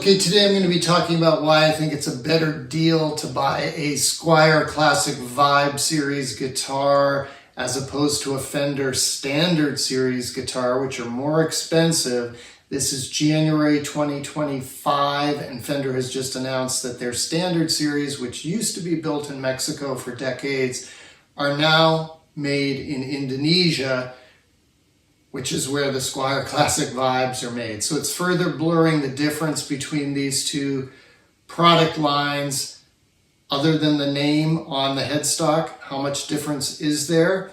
Okay, today I'm going to be talking about why I think it's a better deal to buy a Squier Classic Vibe series guitar as opposed to a Fender Standard Series guitar, which are more expensive. This is January 2025, and Fender has just announced that their Standard Series, which used to be built in Mexico for decades, are now made in Indonesia, which is where the Squier Classic Vibes are made. So it's further blurring the difference between these two product lines. Other than the name on the headstock, how much difference is there?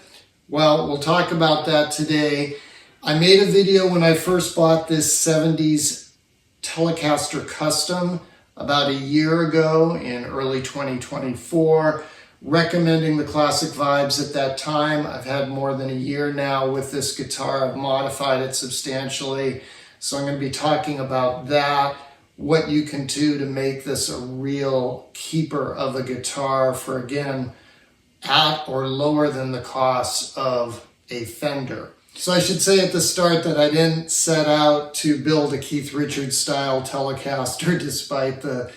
Well, we'll talk about that today. I made a video when I first bought this 70s Telecaster Custom about a year ago in early 2024. Recommending the Classic Vibes at that time. I've had more than a year now with this guitar. I've modified it substantially. So I'm going to be talking about that, what you can do to make this a real keeper of a guitar for, again, at or lower than the cost of a Fender. So I should say at the start that I didn't set out to build a Keith Richards style Telecaster despite the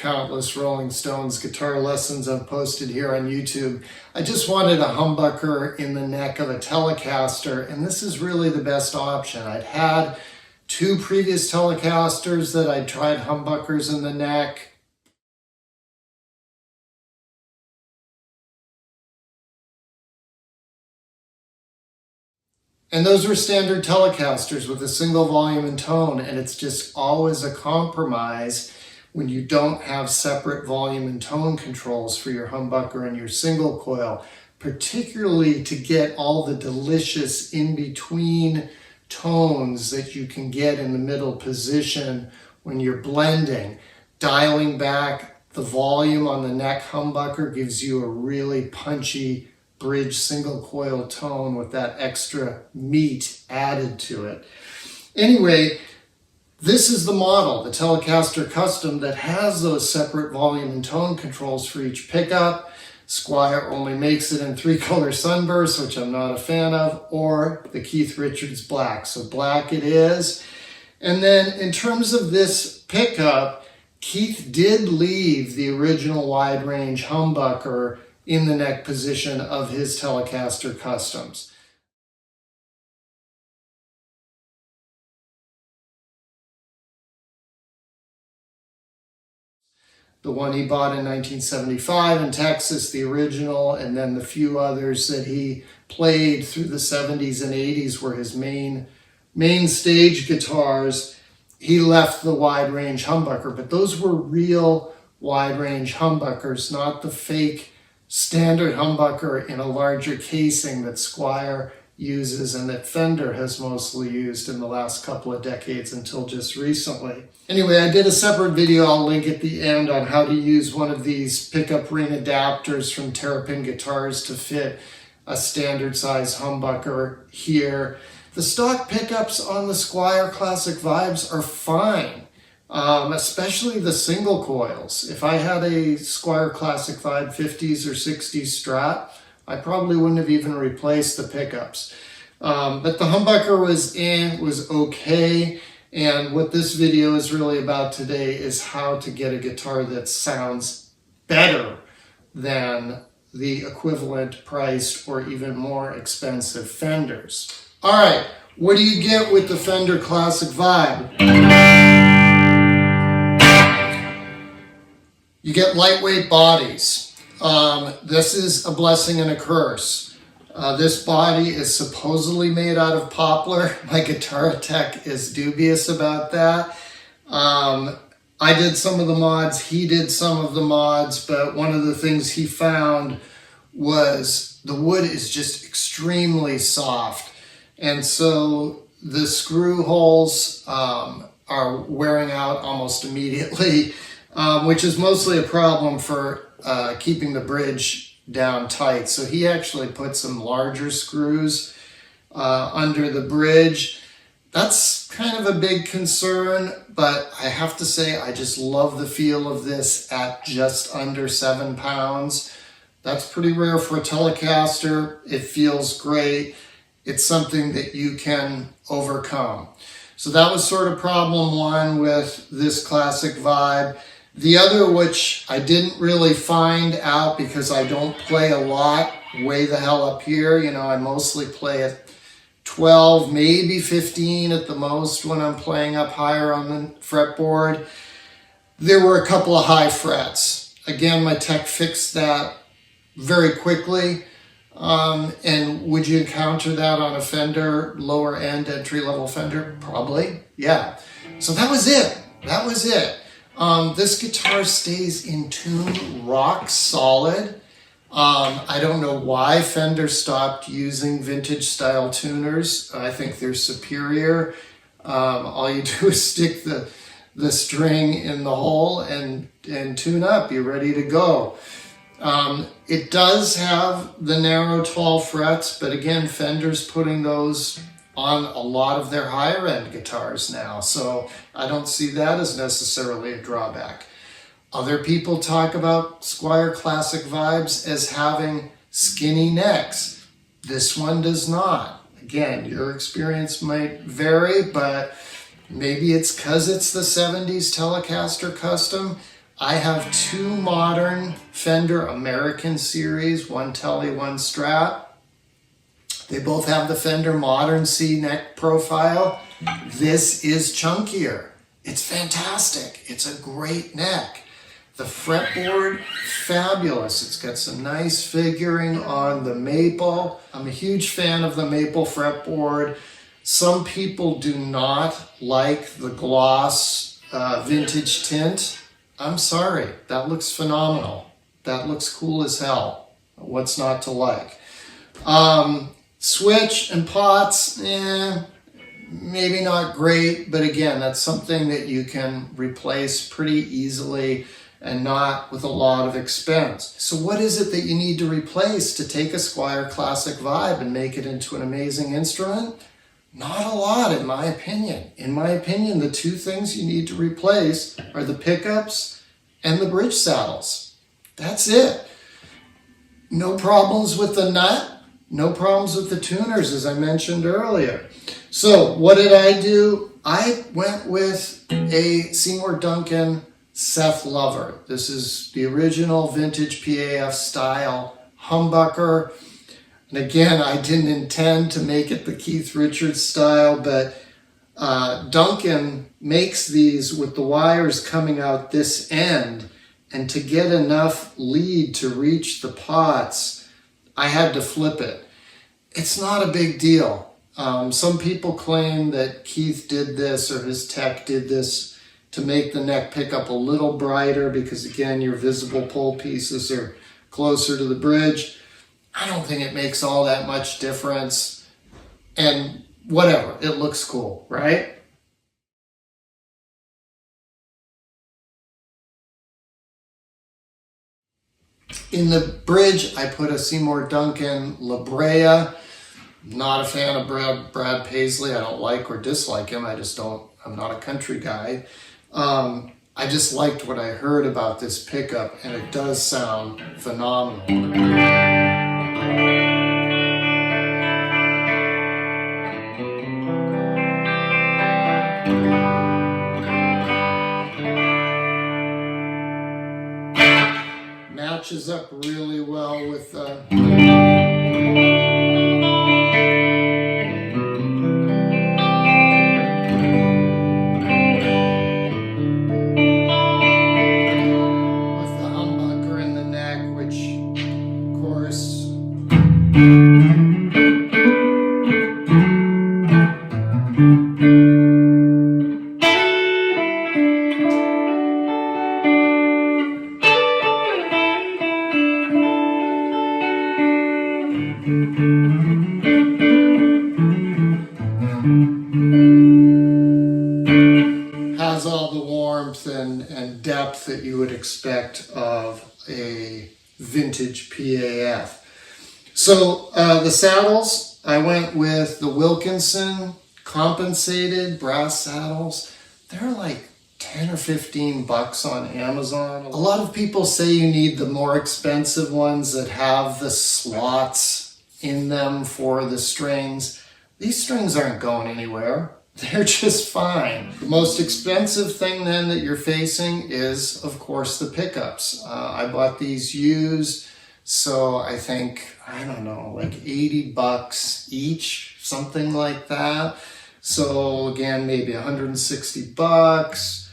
countless Rolling Stones guitar lessons I've posted here on YouTube. I just wanted a humbucker in the neck of a Telecaster, and this is really the best option. I'd had two previous Telecasters that I'd tried humbuckers in the neck. And those were standard Telecasters with a single volume and tone, and it's just always a compromise when you don't have separate volume and tone controls for your humbucker and your single coil, particularly to get all the delicious in-between tones that you can get in the middle position when you're blending. Dialing back the volume on the neck humbucker gives you a really punchy bridge single coil tone with that extra meat added to it. Anyway, this is the model, the Telecaster Custom, that has those separate volume and tone controls for each pickup. Squier only makes it in 3-color sunbursts, which I'm not a fan of, or the Keith Richards black. So black it is. And then in terms of this pickup, Keith did leave the original wide range humbucker in the neck position of his Telecaster Customs. The one he bought in 1975 in Texas, the original, and then the few others that he played through the 70s and 80s were his main stage guitars. He left the wide range humbucker, but those were real wide range humbuckers, not the fake standard humbucker in a larger casing that Squier uses and that Fender has mostly used in the last couple of decades until just recently. Anyway, I did a separate video, I'll link at the end, on how to use one of these pickup ring adapters from Terrapin Guitars to fit a standard size humbucker here. The stock pickups on the Squier Classic Vibes are fine, especially the single coils. If I had a Squier Classic Vibe 50s or 60s Strat, I probably wouldn't have even replaced the pickups. But the humbucker was okay. And what this video is really about today is how to get a guitar that sounds better than the equivalent priced or even more expensive Fenders. All right, what do you get with the Fender Classic Vibe? You get lightweight bodies. This is a blessing and a curse. This body is supposedly made out of poplar. My guitar tech is dubious about that. I did some of the mods, he did some of the mods, but one of the things he found was the wood is just extremely soft. And so the screw holes are wearing out almost immediately, which is mostly a problem for keeping the bridge down tight. So he actually put some larger screws under the bridge. That's kind of a big concern, but I have to say I just love the feel of this at just under 7 pounds. That's pretty rare for a Telecaster. It feels great. It's something that you can overcome. So that was sort of problem one with this Classic Vibe. The other, which I didn't really find out because I don't play a lot way the hell up here. You know, I mostly play at 12, maybe 15 at the most when I'm playing up higher on the fretboard. There were a couple of high frets. Again, my tech fixed that very quickly. And would you encounter that on a Fender, lower end, entry-level Fender? Probably, yeah. So that was it. That was it. This guitar stays in tune, rock solid. I don't know why Fender stopped using vintage style tuners. I think they're superior. All you do is stick the string in the hole and tune up. You're ready to go. It does have the narrow, tall frets, but again, Fender's putting those on a lot of their higher end guitars now, so I don't see that as necessarily a drawback. Other people talk about Squier Classic Vibes as having skinny necks. This one does not. Again, your experience might vary, but maybe it's because it's the 70s Telecaster Custom. I have two modern Fender American series, one Tele, one Strat. They both have the Fender modern C neck profile. This is chunkier. It's fantastic. It's a great neck. The fretboard, fabulous. It's got some nice figuring on the maple. I'm a huge fan of the maple fretboard. Some people do not like the gloss vintage tint. I'm sorry, that looks phenomenal. That looks cool as hell. What's not to like? Switch and pots, maybe not great, but again, that's something that you can replace pretty easily and not with a lot of expense. So what is it that you need to replace to take a Squier Classic Vibe and make it into an amazing instrument? Not a lot, in my opinion. In my opinion, the two things you need to replace are the pickups and the bridge saddles. That's it. No problems with the nut, no problems with the tuners, as I mentioned earlier. So what did I do? I went with a Seymour Duncan Seth Lover. This is the original vintage PAF style humbucker. And again, I didn't intend to make it the Keith Richards style, but Duncan makes these with the wires coming out this end, and to get enough lead to reach the pots, I had to flip it. It's not a big deal. Some people claim that Keith did this or his tech did this to make the neck pick up a little brighter because, again, your visible pull pieces are closer to the bridge. I don't think it makes all that much difference. And whatever, it looks cool, right? In the bridge, I put a Seymour Duncan La Brea. Not a fan of Brad Paisley. I don't like or dislike him. I'm not a country guy. I just liked what I heard about this pickup, and it does sound phenomenal. Matches up really well with humbucker in the neck, which, of course, has all the warmth and depth that you would expect of a vintage PAF. So the saddles, I went with the Wilkinson Compensated brass saddles. They're like 10 or 15 bucks on Amazon. A lot of people say you need the more expensive ones that have the slots in them for the strings. These strings aren't going anywhere. they're just fine. The most expensive thing then that you're facing is, of course, the pickups. I bought these used, so I think, I don't know, like 80 bucks each, something like that. So again, maybe 160 bucks,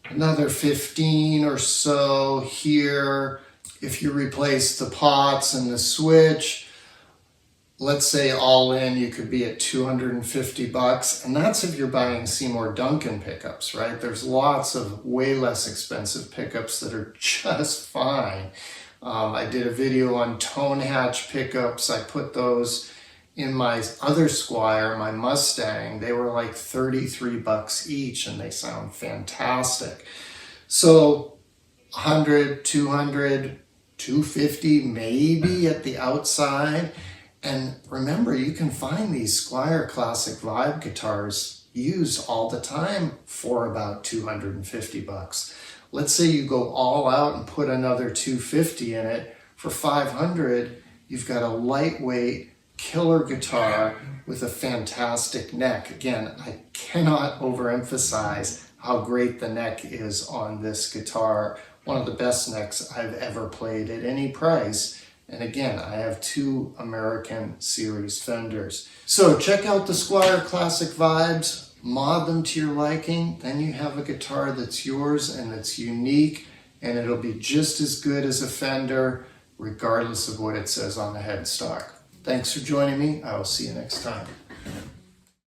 another 15 or so here. If you replace the pots and the switch, let's say all in, you could be at 250 bucks. And that's if you're buying Seymour Duncan pickups, right? There's lots of way less expensive pickups that are just fine. I did a video on tone hatch pickups. I put those in my other Squier, my Mustang. They were like 33 bucks each and they sound fantastic. So 100, 200, 250 maybe at the outside. And remember, you can find these Squier Classic Vibe guitars used all the time for about 250 bucks. Let's say you go all out and put another 250 in it. For 500, you've got a lightweight killer guitar with a fantastic neck. Again, I cannot overemphasize how great the neck is on this guitar. One of the best necks I've ever played at any price. And again, I have 2 American series Fenders. So check out the Squier Classic Vibes, mod them to your liking, then you have a guitar that's yours and that's unique, and it'll be just as good as a Fender, regardless of what it says on the headstock. Thanks for joining me. I will see you next time.